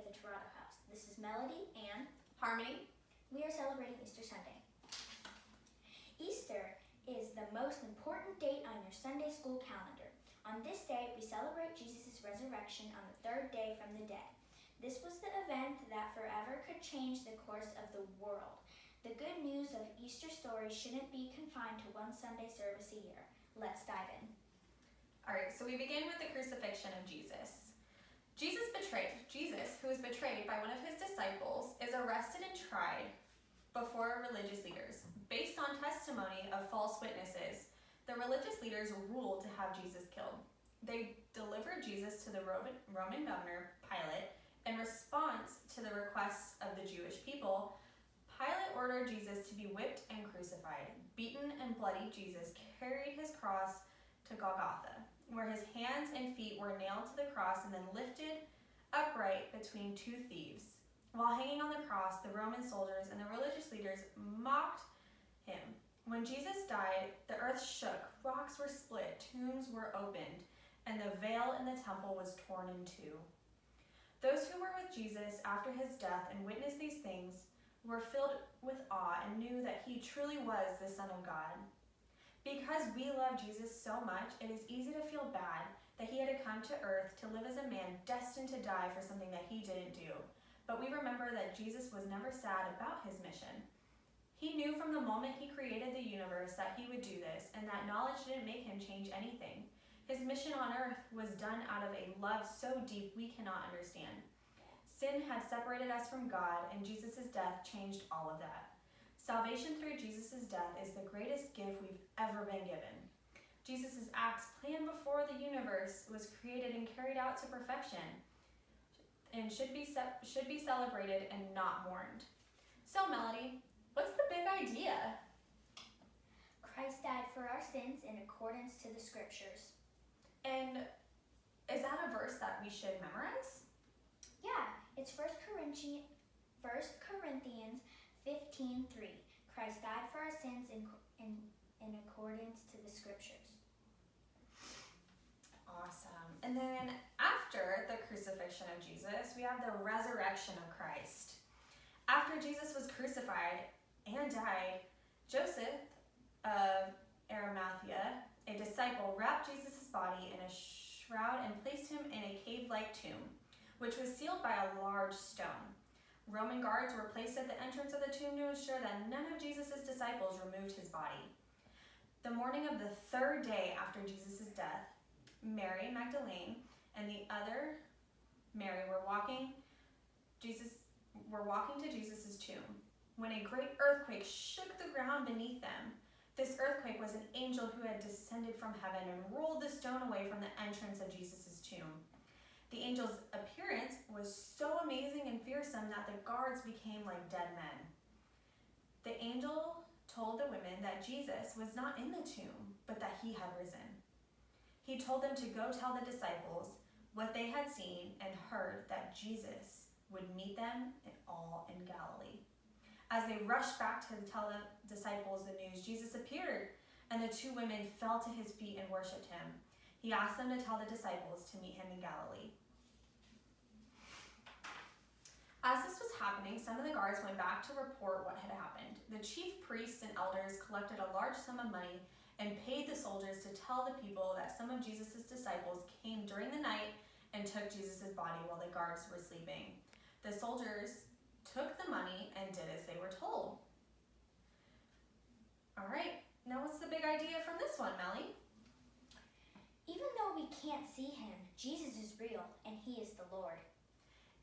of the Toronto House. This is Melody and Harmony. We are celebrating Easter Sunday. Easter is the most important date on your Sunday school calendar. On this day, we celebrate Jesus' resurrection on the third day from the dead. This was the event that forever could change the course of the world. The good news of Easter stories shouldn't be confined to one Sunday service a year. Let's dive in. All right, so we begin with the crucifixion of Jesus. Jesus, who is betrayed by one of his disciples, is arrested and tried before religious leaders. Based on testimony of false witnesses, the religious leaders ruled to have Jesus killed. They delivered Jesus to the Roman governor, Pilate. In response to the requests of the Jewish people, Pilate ordered Jesus to be whipped and crucified. Beaten and bloody, Jesus carried his cross to Golgotha, where his hands and feet were nailed to the cross and then lifted upright between two thieves. While hanging on the cross, the Roman soldiers and the religious leaders mocked him. When Jesus died, the earth shook, rocks were split, tombs were opened, and the veil in the temple was torn in two. Those who were with Jesus after his death and witnessed these things were filled with awe and knew that he truly was the Son of God. Because we love Jesus so much, it is easy to feel bad that he had to come to earth to live as a man destined to die for something that he didn't do. But we remember that Jesus was never sad about his mission. He knew from the moment he created the universe that he would do this, and that knowledge didn't make him change anything. His mission on earth was done out of a love so deep we cannot understand. Sin had separated us from God, and Jesus' death changed all of that. Salvation through Jesus' death is the greatest gift we've ever been given. Jesus' acts planned before the universe was created and carried out to perfection, and should be celebrated and not mourned. So, Melody, what's the big idea? Christ died for our sins in accordance to the scriptures. And is that a verse that we should memorize? Yeah, it's 1 Corinthians 15:3. Christ died for our sins in accordance to the scriptures. Awesome. And then after the crucifixion of Jesus, we have the resurrection of Christ. After Jesus was crucified and died, Joseph of Arimathea, a disciple, wrapped Jesus' body in a shroud and placed him in a cave-like tomb, which was sealed by a large stone. Roman guards were placed at the entrance of the tomb to ensure that none of Jesus' disciples removed his body. The morning of the third day after Jesus' death, Mary Magdalene and the other Mary were walking to Jesus' tomb when a great earthquake shook the ground beneath them. This earthquake was an angel who had descended from heaven and rolled the stone away from the entrance of Jesus' tomb. The angel's appearance was so amazing and fearsome that the guards became like dead men. The angel told the women that Jesus was not in the tomb, but that he had risen. He told them to go tell the disciples what they had seen and heard, that Jesus would meet them all in Galilee. As they rushed back to tell the disciples the news, Jesus appeared, and the two women fell to his feet and worshipped him. He asked them to tell the disciples to meet him in Galilee. As this was happening, some of the guards went back to report what had happened. The chief priests and elders collected a large sum of money and paid the soldiers to tell the people that some of Jesus' disciples came during the night and took Jesus' body while the guards were sleeping. The soldiers took the money and did as they were told. All right, now what's the big idea from this one, Melly? Even though we can't see him, Jesus is real and he is the Lord.